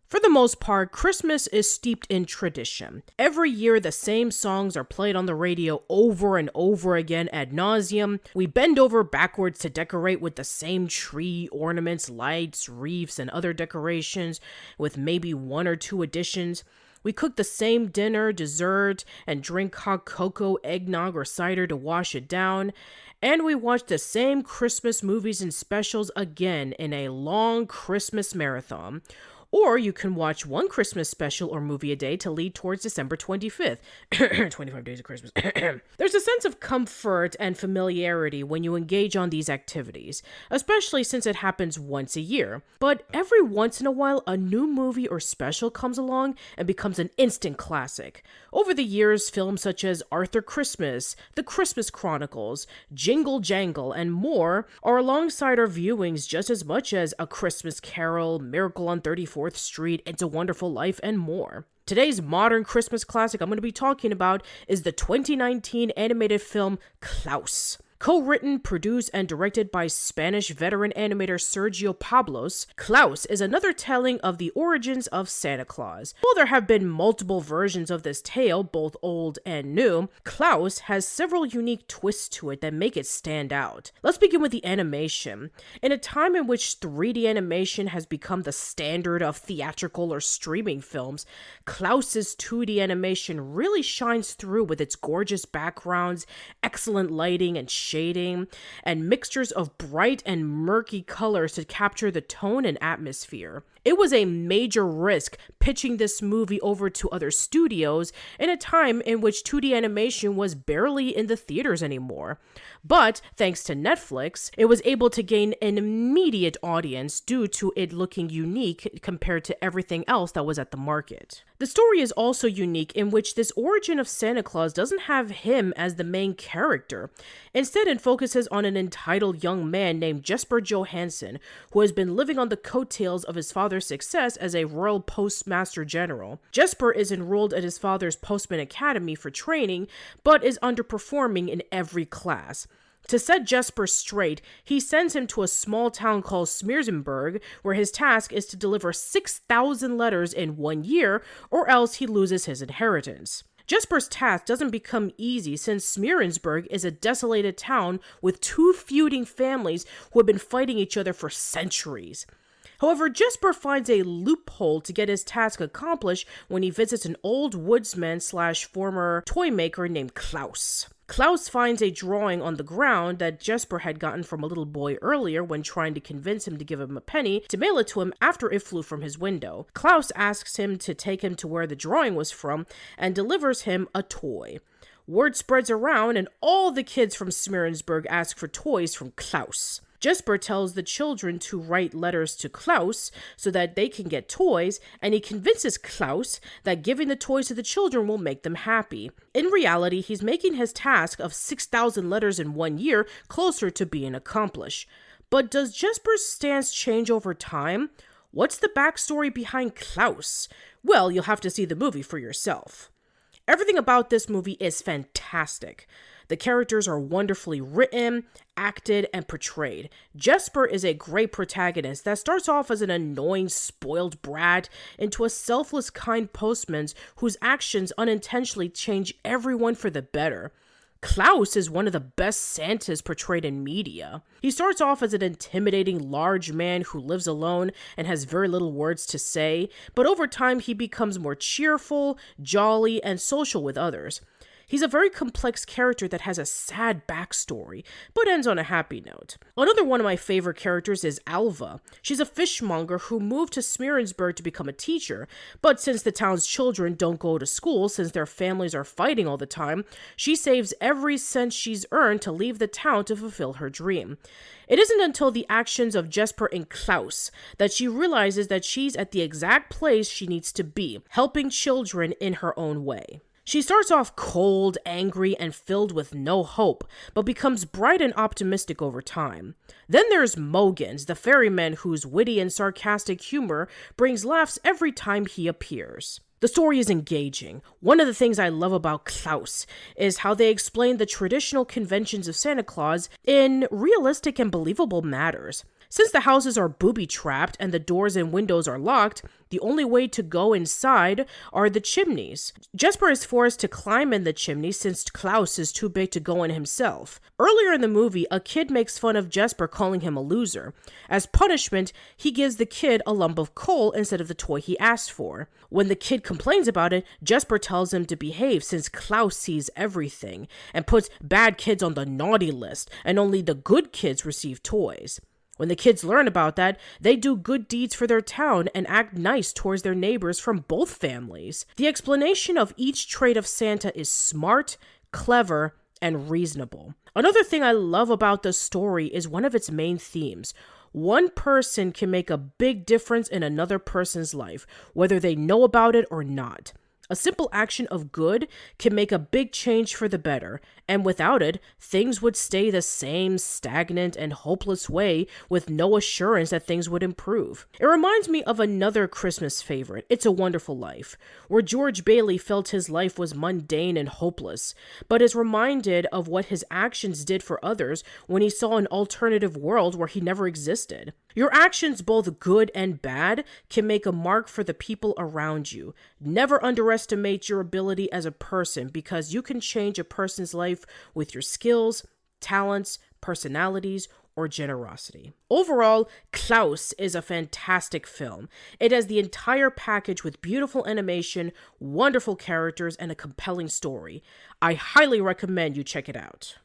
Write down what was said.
For the most part, Christmas is steeped in tradition. Every year, the same songs are played on the radio over and over again ad nauseum. We bend over backwards to decorate with the same tree, ornaments, lights, wreaths, and other decorations, with maybe one or two additions. We cook the same dinner, dessert, and drink hot cocoa, eggnog, or cider to wash it down. And we watch the same Christmas movies and specials again in a long Christmas marathon. Or you can watch one Christmas special or movie a day to lead towards December 25th. 25 days of Christmas. There's a sense of comfort and familiarity when you engage on these activities, especially since it happens once a year. But every once in a while, a new movie or special comes along and becomes an instant classic. Over the years, films such as Arthur Christmas, The Christmas Chronicles, Jingle Jangle, and more are alongside our viewings just as much as A Christmas Carol, Miracle on 34th Street, It's a Wonderful Life, and more. Today's modern Christmas classic I'm going to be talking about is the 2019 animated film Klaus. Co-written, produced, and directed by Spanish veteran animator Sergio Pablos, Klaus is another telling of the origins of Santa Claus. While there have been multiple versions of this tale, both old and new, Klaus has several unique twists to it that make it stand out. Let's begin with the animation. In a time in which 3D animation has become the standard of theatrical or streaming films, Klaus's 2D animation really shines through with its gorgeous backgrounds, excellent lighting, and shading, and mixtures of bright and murky colors to capture the tone and atmosphere. It was a major risk pitching this movie over to other studios in a time in which 2D animation was barely in the theaters anymore. But thanks to Netflix, it was able to gain an immediate audience due to it looking unique compared to everything else that was at the market. The story is also unique in which this origin of Santa Claus doesn't have him as the main character. Instead, it focuses on an entitled young man named Jesper Johansson, who has been living on the coattails of his father's success as a royal postmaster general. Jesper is enrolled at his father's postman academy for training, but is underperforming in every class. To set Jesper straight, he sends him to a small town called Smeerensburg, where his task is to deliver 6,000 letters in 1 year, or else he loses his inheritance. Jesper's task doesn't become easy since Smeerensburg is a desolated town with two feuding families who have been fighting each other for centuries. However, Jesper finds a loophole to get his task accomplished when he visits an old woodsman / former toy maker named Klaus. Klaus finds a drawing on the ground that Jesper had gotten from a little boy earlier when trying to convince him to give him a penny to mail it to him after it flew from his window. Klaus asks him to take him to where the drawing was from and delivers him a toy. Word spreads around and all the kids from Smeerensburg ask for toys from Klaus. Jesper tells the children to write letters to Klaus so that they can get toys, and he convinces Klaus that giving the toys to the children will make them happy. In reality, he's making his task of 6,000 letters in 1 year closer to being accomplished. But does Jesper's stance change over time? What's the backstory behind Klaus? Well, you'll have to see the movie for yourself. Everything about this movie is fantastic. The characters are wonderfully written, acted, and portrayed. Jesper is a great protagonist that starts off as an annoying, spoiled brat into a selfless, kind postman whose actions unintentionally change everyone for the better. Klaus is one of the best Santas portrayed in media. He starts off as an intimidating large man who lives alone and has very little words to say, but over time he becomes more cheerful, jolly, and social with others. He's a very complex character that has a sad backstory, but ends on a happy note. Another one of my favorite characters is Alva. She's a fishmonger who moved to Smeerensburg to become a teacher, but since the town's children don't go to school since their families are fighting all the time, she saves every cent she's earned to leave the town to fulfill her dream. It isn't until the actions of Jesper and Klaus that she realizes that she's at the exact place she needs to be, helping children in her own way. She starts off cold, angry, and filled with no hope, but becomes bright and optimistic over time. Then there's Mogans, the ferryman whose witty and sarcastic humor brings laughs every time he appears. The story is engaging. One of the things I love about Klaus is how they explain the traditional conventions of Santa Claus in realistic and believable matters. Since the houses are booby-trapped and the doors and windows are locked, the only way to go inside are the chimneys. Jesper is forced to climb in the chimney since Klaus is too big to go in himself. Earlier in the movie, a kid makes fun of Jesper, calling him a loser. As punishment, he gives the kid a lump of coal instead of the toy he asked for. When the kid complains about it, Jesper tells him to behave since Klaus sees everything and puts bad kids on the naughty list, and only the good kids receive toys. When the kids learn about that, they do good deeds for their town and act nice towards their neighbors from both families. The explanation of each trait of Santa is smart, clever, and reasonable. Another thing I love about the story is one of its main themes. One person can make a big difference in another person's life, whether they know about it or not. A simple action of good can make a big change for the better, and without it, things would stay the same stagnant and hopeless way with no assurance that things would improve. It reminds me of another Christmas favorite, It's a Wonderful Life, where George Bailey felt his life was mundane and hopeless, but is reminded of what his actions did for others when he saw an alternative world where he never existed. Your actions, both good and bad, can make a mark for the people around you. Never underestimate your ability as a person, because you can change a person's life with your skills, talents, personalities, or generosity. Overall, Klaus is a fantastic film. It has the entire package with beautiful animation, wonderful characters, and a compelling story. I highly recommend you check it out.